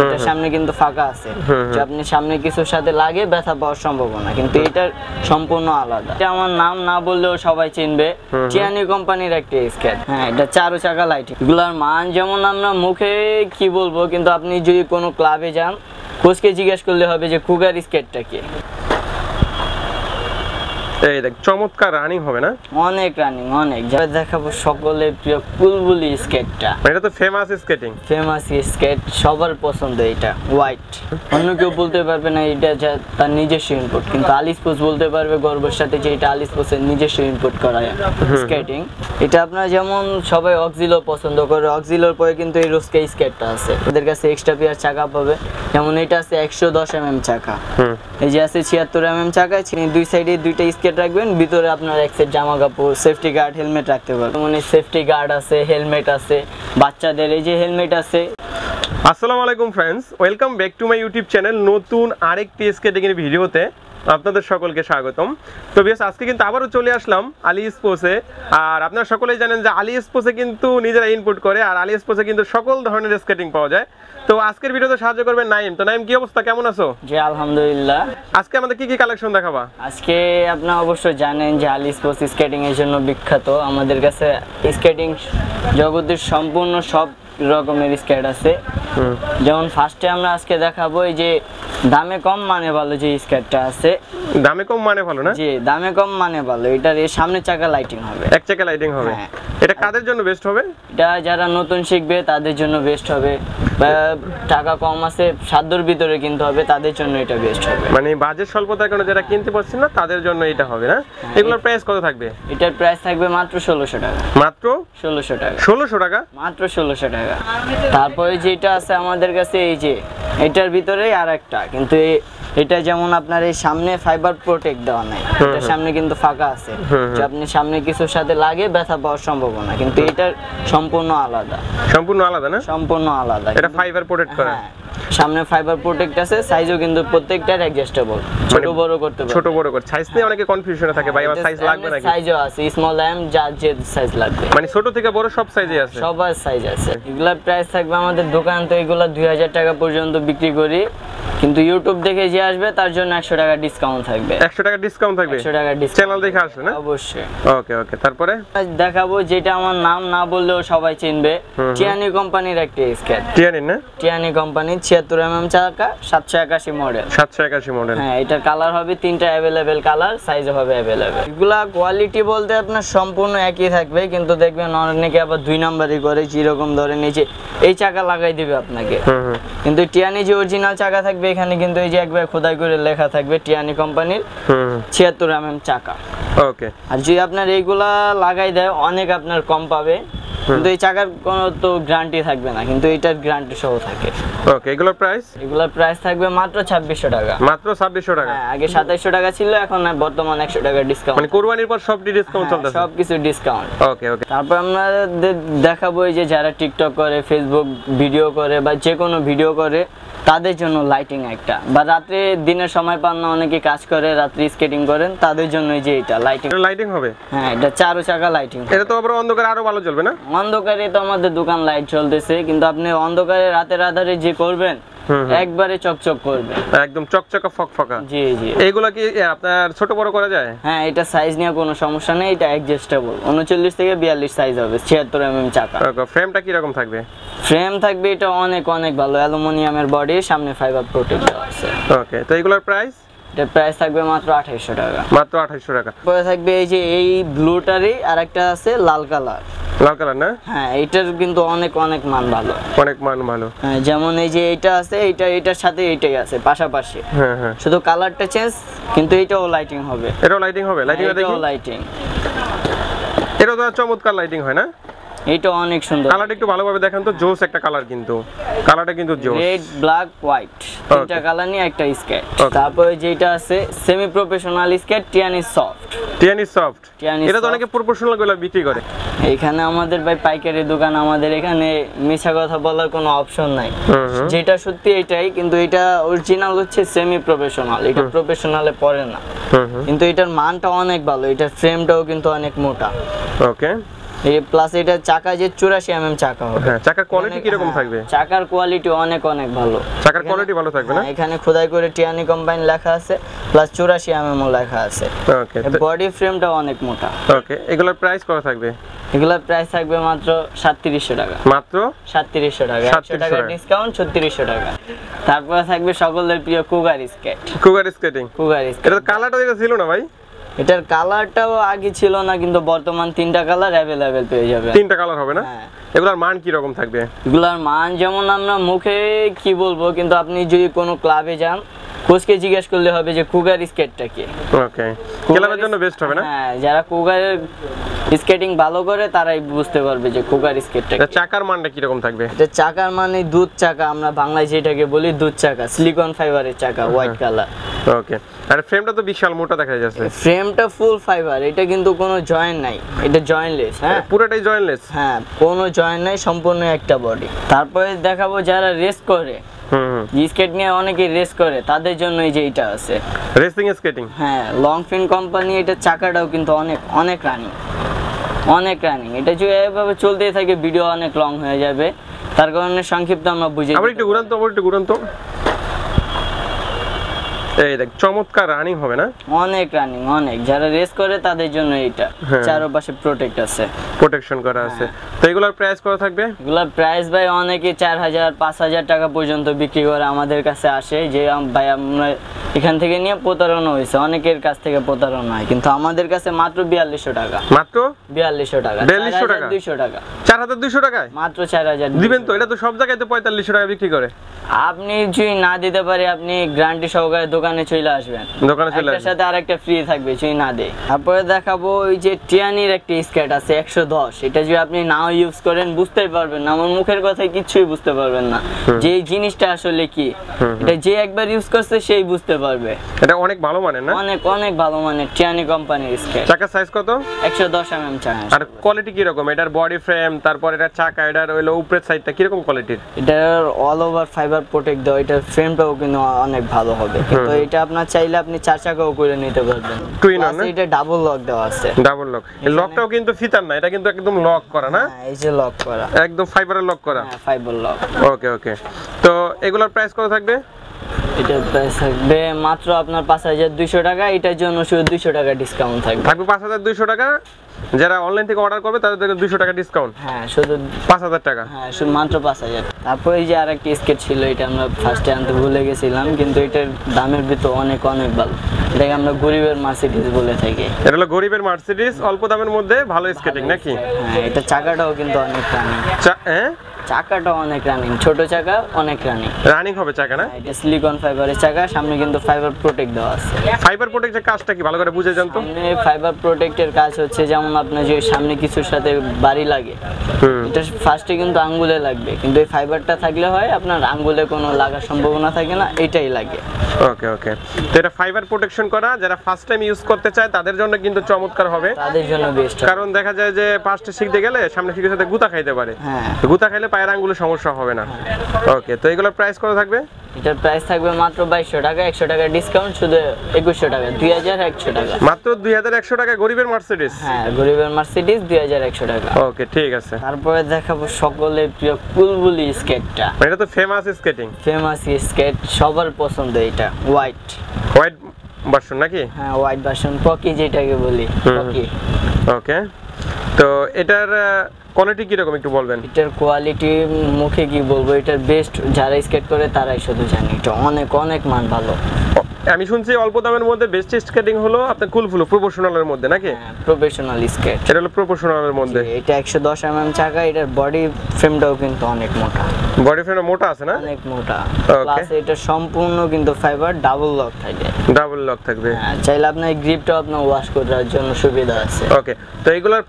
এটার সামনে কিন্তু ফাঁকা আছে, যে আপনি সামনে কিছুর সাথে লাগে ব্যথা পাওয়ার সম্ভাবনা, কিন্তু এটার সম্পূর্ণ আলাদা। এটা আমার নাম না বললেও সবাই চিনবে, টিয়ানি কোম্পানির একটা স্কেট। হ্যাঁ, এটা 4 চাকা লাইটিং। এগুলোর মান যেমন আমরা মুখে কি বলবো, কিন্তু আপনি যদি কোনো ক্লাবে যান, কোচকে জিজ্ঞেস করলে হবে যে কুগার স্কেটটা কি। এই দেখ, চমৎকার রানিং হবে না? অনেক রানিং, অনেক। যা দেখাবো সকলের প্রিয় বুলবুলি স্কেটটা। এটা তো ফেমাস স্কেটিং, ফেমাস স্কেট, সবার পছন্দ। এটা হোয়াইট, অন্য কেউ বলতে পারবে না এটা তার নিজস্ব ইনপুট, কিন্তু আলিস্পোর্টস বলতে পারবে গর্বের সাথে যে এটা আলিস্পোর্টসের নিজস্ব ইনপুট করা স্কেটিং। এটা আপনারা যেমন সবাই অক্সিলো পছন্দ করে, অক্সিলোর পরে কিন্তু এই রোস্কে স্কেটটা আছে। ওদের কাছে এক্সট্রা পেয়ার চাকা পাবে, যেমন এটা আছে 110 mm চাকা, এই যে আছে 76 mm চাকা। দুই সাইডে দুইটা স্কেট রাখবেন, ভিতরে আপনার এক সেট জামা কাপড়, সেফটি গার্ড, হেলমেট রাখতে পারবেন। মানে সেফটি গার্ড আছে, হেলমেট আছে, বাচ্চাদের এই যে হেলমেট আছে। আসসালামু আলাইকুম friends, welcome back to my YouTube channel. নতুন আরেকটি স্কেটিং এর ভিডিওতে আপনাদের সকলকে স্বাগতম। তো বেশ, আজকে কিন্তু আবারও চলে আসলাম আলিস্পোর্টসে। আর আপনারা সকলেই জানেন যে আলিস্পোর্টসে কিন্তু নিজেরা ইনপুট করে, আর আলিস্পোর্টসে কিন্তু সকল ধরনের স্কেটিং পাওয়া যায়। তো আজকের ভিডিওতে সাহায্য করবেন নাইম। তো নাইম, কি অবস্থা, কেমন আছো? জি আলহামদুলিল্লাহ। আজকে আমাদের কি কি কালেকশন দেখাবা? আজকে আপনারা অবশ্যই জানেন যে আলিস্পোর্টস স্কেটিং এর জন্য বিখ্যাত। আমাদের কাছে স্কেটিং জগতের সম্পূর্ণ সব রকমের স্কেট আছে। যেমন ফার্স্টে আমরা আজকে দেখাবো এই যে দামে কম মানে ভালো যে স্কেটটা আছে। দামে কম মানে ভালো না? জি, দামে কম মানে ভালো। এটার এই সামনে চাকা লাইটিং হবে, এক চাকা লাইটিং হবে। হ্যাঁ। এটা কাদের জন্য বেস্ট হবে? এটা যারা নতুন শিখবে তাদের জন্য বেস্ট হবে, বা টাকা কম আছে সাধ্যর ভিতরে কিনতে হবে তাদের জন্য এটা বেস্ট হবে। মানে বাজেট স্বল্পতার কারণে যারা কিনতে পারছেন না তাদের জন্য এটা হবে না? এগুলোর প্রাইস কত থাকবে? এটার প্রাইস থাকবে মাত্র 1600 টাকা। মাত্র 1600 টাকা। 1600 টাকা? মাত্র 1600 টাকা। তারপরে যেটা আছে আমাদের কাছে এই যে এটার ভিতরেই আরেকটা, কিন্তু এটা যেমন আপনার এই সামনে ফাইবার প্রোটেক্ট দেওয়া নাই, এটার সামনে কিন্তু ফাঁকা আছে, যে আপনি সামনে কিছুর সাথে লাগে ব্যথা পাওয়ার সম্ভাবনা, কিন্তু এটার সম্পূর্ণ আলাদা। সম্পূর্ণ আলাদা না? সম্পূর্ণ আলাদা। এটা ফাইবার প্রোটেক্ট করা। হ্যাঁ, সামনে ফাইবার প্রোটেক্ট আছে, সাইজও কিন্তু প্রত্যেকটার অ্যাডজাস্টেবল, ছোট বড় করতে পারবেন। ছোট বড় করে সাইজ নিয়ে অনেকে কনফিউশনে থাকে, ভাই আমার সাইজ লাগবে নাকি? সাইজও আছে, স্মল এম যা যে সাইজ লাগবে, মানে ছোট থেকে বড় সব সাইজে আছে, সবার সাইজ আছে। এগুলা প্রাইস থাকবে আমাদের দোকান তো এগুলা 2000 টাকা পর্যন্ত বিক্রি করি, কিন্তু ইউটিউব দেখে যে আসবে তার জন্য 100 টাকা ডিসকাউন্ট থাকবে। 100 টাকা ডিসকাউন্ট থাকবে? 100 টাকা ডিসকাউন্ট। চ্যানেল দেখে আসবে না? অবশ্যই। ওকে ওকে, তারপরে দেখাবো যেটা আমার নাম না বললেও সবাই চিনবে, টিয়ানি কোম্পানির একটা স্কেট। টিয়ানি না? টিয়ানি কোম্পানি 76 mm চাকা, 781 মডেল। 781 মডেল। হ্যাঁ, এটার কালার হবে 3টা अवेलेबल কালার, সাইজও হবে अवेलेबल। এগুলা কোয়ালিটি বলতে আপনার সম্পূর্ণ একই থাকবে, কিন্তু দেখবেন অনেকে আবার 2 নাম্বারই করে, যেরকম ধরে নিচে এই চাকা লাগাই দিবে আপনাকে, কিন্তু টিয়ানি যে অরিজিনাল চাকা থাকবে এখানে কিন্তু এই যে একবার খোদাই করে লেখা থাকবে টিয়ানি কোম্পানির 76 mm চাকা। ওকে। আর যদি আপনার এইগুলা লাগাই দেয় অনেক আপনার কম পাবে, কিন্তু এই চাকার কোনো তো গ্যারান্টি থাকবে না, কিন্তু এটার গ্যারান্টি সহ থাকে। ওকে, এগুলোর প্রাইস? এগুলোর প্রাইস থাকবে মাত্র 2600 টাকা। মাত্র 2600 টাকা? হ্যাঁ, আগে 2700 টাকা ছিল, এখন বর্তমান 100 টাকা ডিসকাউন্ট। মানে কুরবানির পর সব ডিসকাউন্ট চলতেছে? সব কিছু ডিসকাউন্ট। ওকে ওকে। তারপর আমরা দেখাবো এই যে যারা টিকটক করে, ফেসবুক ভিডিও করে, বা যে কোনো ভিডিও করে তাদের জন্য লাইটিং একটা, বা রাতে দিনের সময় পান না, অনেকে কাজ করে রাত্রি স্কেটিং করেন, তাদের জন্য এই যে এটা লাইটিং। এটা লাইটিং হবে? হ্যাঁ, এটা 4 চাকা লাইটিং। এটা তো আবার অন্ধকারে আরো ভালো জ্বলবে না? অন্ধকারে তো আমাদের দোকান লাইট চলতেছে, কিন্তু আপনি অন্ধকারে রাতের আধারে যে করবেন একবারে চকচক করবে, একদম চকচকা ফকফকা। জি জি। এইগুলা কি আপনার ছোট বড় করা যায়? হ্যাঁ, এটা সাইজ নিয়ে কোনো সমস্যা নেই, এটা অ্যাডজাস্টেবল। 39 থেকে 42 সাইজ হবে, 76 mm চাকা। ওকে, ফ্রেমটা কি রকম থাকবে? ফ্রেম থাকবে এটা অনেক অনেক ভালো, অ্যালুমিনিয়ামের বডি, সামনে ফাইবার প্রোটেক্ট দেওয়া আছে। ওকে, তো এইগুলোর প্রাইস? এটার প্রাইস থাকবে মাত্র 2800 টাকা। মাত্র 2800 টাকা। পরে থাকবে এই যে এই ব্লুটারই আরেকটা আছে লাল কালার। লাল কালার না? হ্যাঁ, এটার কিন্তু অনেক অনেক মান ভালো, অনেক মান ভালো। হ্যাঁ, যেমন এই যে এটা আছে, এটার সাথে এইটাই আছে পাশাপাশি। হ্যাঁ হ্যাঁ, শুধু কালারটা চেঞ্জ, কিন্তু এটাও লাইটিং হবে। এটাও লাইটিং হবে? লাইটিংটা দেখি। লাইটিং, এটা তো চমৎকার লাইটিং হয় না? এটা অনেক সুন্দর। কালারটা একটু ভালোভাবে দেখেন তো, জোস একটা কালার, কিন্তু কালারটা কিন্তু জোস। রেড, ব্ল্যাক, হোয়াইট, তিনটা কালার নিয়ে একটা স্কেট। তারপরে যেটা আছে সেমি প্রফেশনাল স্কেট, টিয়ানি সফট। টিয়ানি সফট, এটা তো অনেকে প্রফেশনাল গুলো বিক্রি করে। এখানে আমাদের ভাই পাইকারি দোকান, আমাদের এখানে মিছা কথা বলার কোনো অপশন নাই, যেটা সত্যি এটাই, কিন্তু এটা অরিজিনাল হচ্ছে সেমি প্রফেশনাল, এটা প্রফেশনালে পড়ে না, কিন্তু এটার মানটা অনেক ভালো, এটার ফ্রেমটাও কিন্তু অনেক মোটা। ওকে, এই প্লাস এটা চাকা যে 84 চাকা হবে। হ্যাঁ, চাকার কোয়ালিটি কি রকম থাকবে? চাকার কোয়ালিটি অনেক ভালো। চাকার কোয়ালিটি ভালো থাকবে না? এখানে খোদাই করে টিয়ানি কোম্পানি লেখা আছে, প্লাস 84 ও লেখা আছে। ওকে, বডি ফ্রেমটা অনেক মোটা। ওকে, এগুলোর প্রাইস কত থাকবে? এগুলোর প্রাইস থাকবে মাত্র 3700 টাকা। মাত্র 3700 টাকা, 100 টাকা ডিসকাউন্ট 3600 টাকা। তারপরে থাকবে সকলের প্রিয় কুগার স্কেট। কুগার স্কেটিং, কুগার স্কেট। এটা কালারটা যেটা ছিল না ভাই? এটার কালারটাও আগে ছিল না, কিন্তু বর্তমান 3টা কালার अवेलेबल পেয়ে যাবেন। 3টা কালার হবে না? হ্যাঁ। এগুলোর মান কি রকম থাকবে? এগুলোর মান যেমন আমরা মুখে কি বলবো, কিন্তু আপনি যদি কোনো ক্লাবে যান, কোচকে জিজ্ঞেস করলে হবে যে কুগার স্কেটটা কি। ওকে, খেলার জন্য বেস্ট হবে না? হ্যাঁ, যারা কুগার স্কেটিং ভালো করে তারাই বুঝতে পারবে যে কুগার স্কেটটা কি। চাকার মানটা কি রকম থাকবে? এটা চাকার মানে দুধ চাকা, আমরা বাংলায় যেটাকে বলি দুধ চাকা, সিলিকন ফাইবারের চাকা, হোয়াইট কালার। ওকে, আর ফ্রেমটা তো বিশাল মোটা দেখা যাচ্ছে। ফ্রেমটা ফুল ফাইবার, এটা কিন্তু কোনো জয়েন্ট নাই, এটা জয়েন্টলেস। হ্যাঁ, পুরোটাই জয়েন্টলেস। হ্যাঁ, কোনো জয়েন্ট নাই, সম্পূর্ণ একটা বডি। তারপরে দেখাবো যারা রেস করে, স্কেট নিয়ে অনেকে রেস করে, তাদের জন্য এই যে এটা আছে রেসিং স্কেটিং। হ্যাঁ, লং ফিন কোম্পানি। এটা চাকাটাও কিন্তু অনেক রানিং। এটা যদি এভাবে চলতেই থাকে ভিডিও অনেক লং হয়ে যাবে, তার কারণে সংক্ষিপ্ত আমরা বুঝে। আবার একটু ঘুরান তো। এই দেখ, চমৎকার রানিং হবে না? অনেক যারা রেস করে তাদের জন্য এটা। চারপাশে প্রোটেক্ট আছে, প্রোটেকশন করা আছে। তো এগুলোর প্রাইস কত থাকবে? এগুলোর প্রাইস ভাই অনেকে 4000 5000 টাকা পর্যন্ত বিক্রি করে আমাদের কাছে আসে, যে ভাই আমরা এখান থেকে নিয়ে প্রতারণা হয়েছে, অনেকের কাছ থেকে প্রতারণা হয়, কিন্তু আমাদের কাছে মাত্র 4200 টাকা। মাত্র 4200 টাকা। 4200 টাকা, 4200 টাকা, 4200 টাকায় মাত্র 4000 দিবেন তো? এটা তো সব জায়গায় তো 4500 টাকা বিক্রি করে। আপনি যদি না দিতে পারে, আপনি গ্যারান্টি সহকারে দোকানে চলে আসবেন, একটার সাথে আরেকটা ফ্রি থাকবে যদি না দেয়। তারপরে দেখাবো ওই যে টিয়ানির একটা স্কেট আছে 110। এটা যদি আপনি নাও ইউজ করেন বুঝতেই পারবেন না, আমার মুখের কথায় কিছুই বুঝতে পারবেন না যে এই জিনিসটা আসলে কি। এটা যে একবার ইউজ করছে সেই বুঝতে পারবে। এটা অনেক ভালো মানের না? অনেক ভালো মানের টিয়ানি কোম্পানির স্কেট। চাকার সাইজ কত? 110 চাকা। আর কোয়ালিটি কি রকম? এটার বডি ফ্রেম, তারপর এটার চাকা, এটার হলো উপরের সাইডটা কি রকম কোয়ালিটির? এটার অল ওভার ফাইবার প্রোটেক্ট দাও, এটার ফ্রেমটাও কিন্তু অনেক ভালো হবে। কিন্তু এটা আপনার চাইলে আপনি 4 চাকাও করে নিতে পারবেন। টুইন না? এটা ডাবল লক দেওয়া আছে। Double lock. এই লকটাও কিন্তু ফিতার না, এটা কিন্তু একদম লক করা না? হ্যাঁ, এই যে লক করা, একদম ফাইবারের লক করা। হ্যাঁ, ফাইবার লক। ওকে, তো এগুলোর প্রাইস কত থাকবে? এটার প্রাইস থাকবে মাত্র আপনার 5200 টাকা। এটার জন্য শুধু 200 টাকা ডিসকাউন্ট থাকবে। 5200 টাকা। যারা অনলাইন থেকে অর্ডার করবে তাদের জন্য 200 টাকা ডিসকাউন্ট। হ্যাঁ, শুধু 5000 টাকা। হ্যাঁ, শুধু মাত্র 5000। তারপর এই যে আরেকটা স্কেট ছিল, এটা আমরা ফার্স্টে আনতে ভুলে গেছিলাম, কিন্তু এটার দামের ভিতর অনেক ভালো। এটাকে আমরা গরিবের মার্সিডিজ বলে থাকি। এটা হলো গরিবের মার্সিডিজ, অল্প দামের মধ্যে ভালো স্কেটিং নাকি? হ্যাঁ, এটা চাকাটাও কিন্তু অনেক রানিং। চাকাটা অনেক রানিং, ছোট চাকা অনেক রানিং হবে চাকা না? এটা সিলিকন ফাইবারের চাকা, সামনে কিন্তু ফাইবার প্রোটেক্ট দেওয়া আছে। ফাইবার প্রোটেক্টের কাজটা কি ভালো করে বুঝে জানতো? সামনে ফাইবার প্রোটেক্টের কাজ হচ্ছে যেমন আপনার যে সামনে কিছুর সাথে বাড়ি লাগে, এটা ফার্স্টে কিন্তু আঙ্গুলে লাগবে, কিন্তু এই ফাইবারটা থাকলে হয় আপনার আঙ্গুলে কোনো লাগার সম্ভাবনা থাকে না, এটাই লাগে। ওকে, তো এটা ফাইবার প্রোটেকশন করা, যারা ফার্স্ট টাইম ইউজ করতে চায় তাদের জন্য কিন্তু চমৎকার হবে, তাদের জন্য বেস্ট। কারণ দেখা যায় যে ফার্স্টে শিখতে গেলে সামনে শিখের সাথে গুতা খাইতে পারে। হ্যাঁ, গুতা খাইলে পায়ের আঙ্গুলে সমস্যা হবে না। ওকে, তো এগুলোর প্রাইস কত থাকবে? এটার প্রাইস থাকবে মাত্র 2200 টাকা, 100 টাকা ডিসকাউন্ট, শুধু 2100 টাকা, 2100 টাকা। মাত্র 2100 টাকা গরিবের মার্সিডিজ। হ্যাঁ, গরিবের মার্সিডিজ 2100 টাকা। ওকে, ঠিক আছে। তারপরে দেখাবো সকলের প্রিয় কুলবুলি স্কেটটা। এটা তো ফেমাস স্কেটিং, ফেমাস স্কেট, সবার পছন্দ। এটা হোয়াইট ভার্সন নাকি? হ্যাঁ, হোয়াইট ভার্সন, পকি যেটাকে বলি, পকি। ওকে, তো এটার কোয়ালিটি কি রকম একটু বলবেন? এটার কোয়ালিটি মুখে কি বলবো, এটার বেস্ট যারা স্কেট করে তারাই শুধু জানে, এটা অনেক মান ভালো। আমি শুনছি অল্প দামের মধ্যে বেস্ট স্কেটিং হলো আপনার কুলফুলো প্রফেশনালের মধ্যে নাকি? হ্যাঁ, প্রফেশনাল স্কেট। এটা হলো প্রফেশনালের মধ্যে। এটা 110 চাকা, এটার বডি ফ্রেমটাও কিন্তু অনেক মোটা। বডি ফ্রেম মোটা আছে না? অনেক মোটা। প্লাস এটা সম্পূর্ণ কিন্তু ফাইবার, ডাবল লক থাকে। ডাবল লক থাকবে। হ্যাঁ, চাইলে আপনার গ্রিপটাও আপনার ওয়াশ করার জন্য সুবিধা আছে। ওকে, তো এগুলোর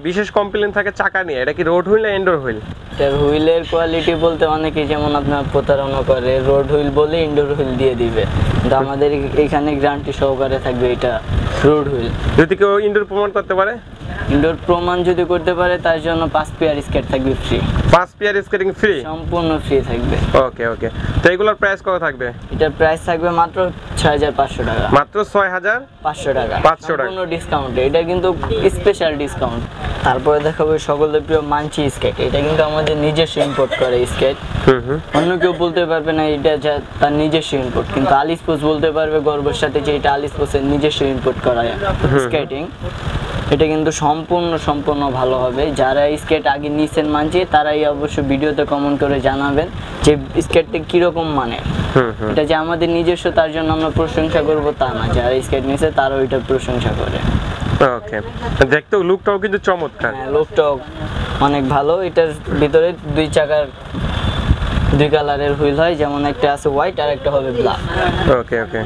বিশেষ কমপ্লেইন থাকে চাকা নিয়ে, এটা কি রোড হুইল না ইনডোর হুইল? এটার হুইলের কোয়ালিটি বলতে অনেকে যেমন আপনার প্রতারণা করে, রোড হুইল বলে ইনডোর হুইল দিয়ে দিবে, কিন্তু আমাদের এখানে গ্যারান্টি সহকারে থাকবে এটা রোড হুইল। যদি কেউ ইনডোর প্রমাণ করতে পারে? ইনডোর প্রমাণ যদি করতে পারে তার জন্য 5 পেয়ার স্কেট থাকবে ফ্রি। 5 pair skating free? সম্পূর্ণ ফ্রি থাকবে। ওকে, তো এগুলোর প্রাইস কত থাকবে? এটার প্রাইস থাকবে মাত্র 6500 টাকা। মাত্র 6500 টাকা, 500 টাকা সম্পূর্ণ ডিসকাউন্ট। এটা কিন্তু স্পেশাল ডিসকাউন্ট, তারপরে দেখাবো সকলের প্রিয় মানচি স্কেট। এটা কিন্তু আমাদের নিজস্ব ইম্পোর্ট করে স্কেট। অন্য কেউ বলতে পারবে না এটা তার নিজস্ব ইম্পোর্ট, কিন্তু আলি স্পোর্টস বলতে পারবে গর্বের সাথে যে এটা আলি স্পোর্টসের নিজস্ব ইম্পোর্ট করা স্কেটিং। এটা কিন্তু সম্পূর্ণ ভালো হবে। যারা স্কেট আগে নিছেন মানচি তারাই অবশ্যই ভিডিওতে কমেন্ট করে জানাবেন যে স্কেটটা কিরকম মানের। এটা যে আমাদের নিজস্ব তার জন্য আমরা প্রশংসা করব তা না, যারা স্কেট নিছে তারাও এটা প্রশংসা করে। ওকে, দেখতেও লুকটাও কিন্তু চমৎকার। হ্যাঁ, লুকটাও অনেক ভালো। এটার ভিতরে দুই কালারের হুইল হয়, যেমন একটা আছে হোয়াইট আর একটা হবে ব্ল্যাক। ওকে ওকে,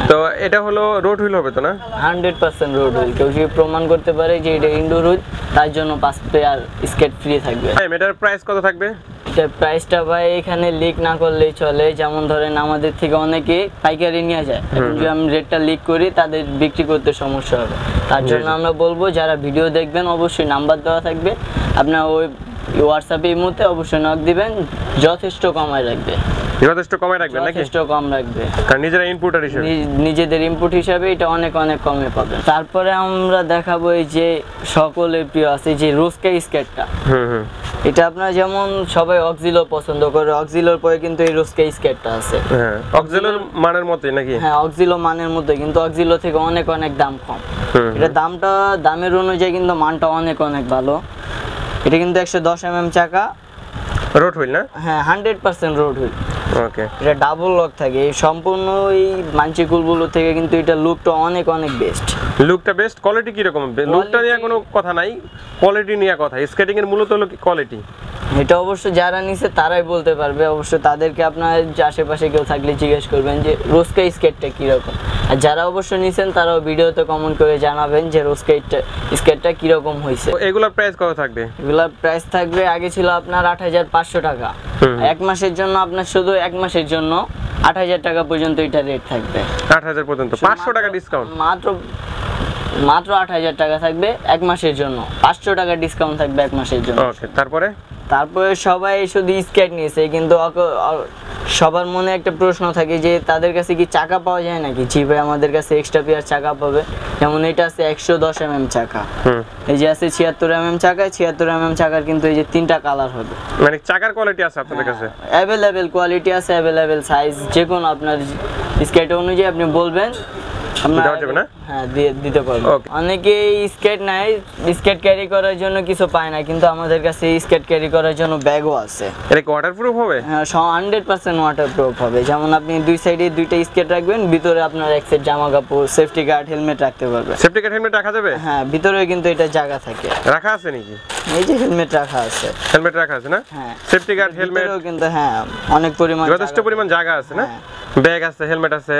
তো এটা হলো রোড হুইল হবে তো না? 100% রোড হুইল। কেউ যদি প্রমাণ করতে পারে যে এটা ইনডোর হুইল, তার জন্য 5 পেয়ার স্কেট ফ্রি থাকবে। এটার প্রাইস কত থাকবে? এটার প্রাইসটা ভাই এখানে লিক না করলেই চলে। যেমন ধরেন আমাদের থেকে অনেকে পাইকারি নিয়ে যায়, এখন যদি আমি রেটটা লিক করি তাদের বিক্রি করতে সমস্যা হবে। তার জন্য আমরা বলবো যারা ভিডিও দেখবেন অবশ্যই নাম্বার দেওয়া থাকবে, আপনার ওই হোয়াটসঅ্যাপে এই মুহূর্তে অবশ্যই নক দিবেন, যথেষ্ট কমায় রাখবে। যথেষ্ট কমায় রাখবেন নাকি? যথেষ্ট কম রাখবে, কারণ নিজেরা ইনপুটার হিসেবে, নিজেদের ইনপুট হিসাবে এটা অনেক কমে পাবেন। তারপরে আমরা দেখাবো এই যে সকলের প্রিয় আছে যে রোস্কা স্কেটটা। এটা আপনারা যেমন সবাই অক্সিলো পছন্দ করে, অক্সিলোর পরে কিন্তু এই রোস্কা স্কেটটা আছে। হ্যাঁ, অক্সিলোর মানের মতই নাকি? হ্যাঁ, অক্সিলো মানের মধ্যে, কিন্তু অক্সিলো থেকে অনেক দাম কম। এটা দামের অনুযায়ী কিন্তু মানটা অনেক ভালো। এটা কিন্তু 110 mm চাকা, রোড হুইল না? হ্যাঁ, 100% রোড হুইল। ওকে, এটা ডাবল লক থাকে। এই সম্পূর্ণ এই মানচি কুলগুলো থেকে কিন্তু এটা লুকটা অনেক বেস্ট। লুকটা বেস্ট। কোয়ালিটি কি রকম? লুকটা নিয়ে কোনো কথা নাই, কোয়ালিটি নিয়ে কথা। স্কেটিং এর মূলত হলো কোয়ালিটি। এটা অবশ্য যারা নিছে তারাই বলতে পারবে। অবশ্য তাদেরকে আপনার আশেপাশে কেউ থাকলে জিজ্ঞেস করবেন যে রোস্কা স্কেটটা কিরকম। আর যারা অবশ্য নিছেন তারাও ভিডিওতে কমেন্ট করে জানাবেন যে রোস্কা স্কেটটা কিরকম হয়েছে। এগুলোর প্রাইস কত থাকবে? এগুলোর প্রাইস থাকবে, আগে ছিল আপনার 8500 টাকা। এক মাসের জন্য আপনার শুধু এক মাসের জন্য 8000 টাকা পর্যন্ত এটা রেট থাকবে। 8000 পর্যন্ত 500 টাকা ডিসকাউন্ট। মাত্র 8000 টাকা থাকবে এক মাসের জন্য, 500 টাকা ডিসকাউন্ট থাকবে এক মাসের জন্য। ওকে, তারপরে সবাই শুধু স্কেট নিয়েছে, কিন্তু সবার মনে একটা প্রশ্ন থাকে যে তাদের কাছে কি চাকা পাওয়া যায় নাকি? জি ভাই, আমাদের কাছে এক্সট্রা পেয়ার চাকা পাবে। যেমন এটা আছে 110 mm চাকা, এই যে আছে 76 mm চাকা। 76 mm চাকার কিন্তু এই যে 3টা কালার হবে। মানে চাকার কোয়ালিটি আছে আপনাদের কাছে? অ্যাভেলেবেল কোয়ালিটি আছে, অ্যাভেলেবেল সাইজ। যে কোনো আপনার স্কেট অনুযায়ী আপনি বলবেন, হ্যাঁ দিতে পারবো। অনেকে স্কেট নাই, স্কেট ক্যারি করার জন্য কিছু পায় না, কিন্তু আমাদের কাছে স্কেট ক্যারি করার জন্য ব্যাগও আছে। এটা কি ওয়াটারপ্রুফ হবে? হ্যাঁ, 100% ওয়াটারপ্রুফ হবে। যেমন আপনি দুই সাইডে দুইটা স্কেট রাখবেন, ভিতরে আপনার এক সেট জামা কাপড়, সেফটি গার্ড, হেলমেট রাখতে পারবেন। সেফটি গার্ড, হেলমেট রাখা যাবে? হ্যাঁ, ভিতরে কিন্তু এটা জায়গা থাকে। রাখা আছে নাকি? এই যে হেলমেট রাখা আছে। হেলমেট রাখা আছে না? হ্যাঁ, সেফটি গার্ড, হেলমেট কিন্তু হ্যাঁ অনেক পরিমাণ, যথেষ্ট পরিমাণ জায়গা আছে না? ব্যাগ আছে, হেলমেট আছে,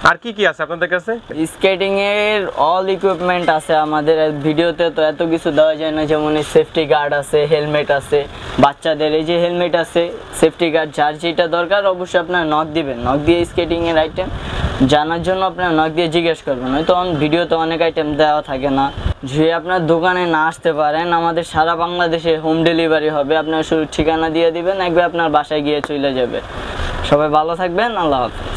আর কি আছে আপনাদের কাছে? স্কেটিং এর অল ইকুইপমেন্ট আছে আমাদের। ভিডিওতে তো এত কিছু দেওয়া যায় না। যেমন সেফটি গার্ড আছে, হেলমেট আছে, বাচ্চাদের এই যে হেলমেট আছে, সেফটি গার্ড, যার যেটা দরকার অবশ্যই আপনার নক দিবেন। নক দিয়ে স্কেটিং এর আইটেম জানার জন্য আপনার নক দিয়ে জিজ্ঞেস করবেন। হয়তো ভিডিওতে অনেক আইটেম দেওয়া থাকে না। যদি আপনার দোকানে না আসতে পারেন, আমাদের সারা বাংলাদেশে হোম ডেলিভারি হবে। আপনার শুধু ঠিকানা দিয়ে দিবেন, একবার আপনার বাসায় গিয়ে চলে যাবে। সবাই ভালো থাকবেন, আল্লাহ হাফেজ।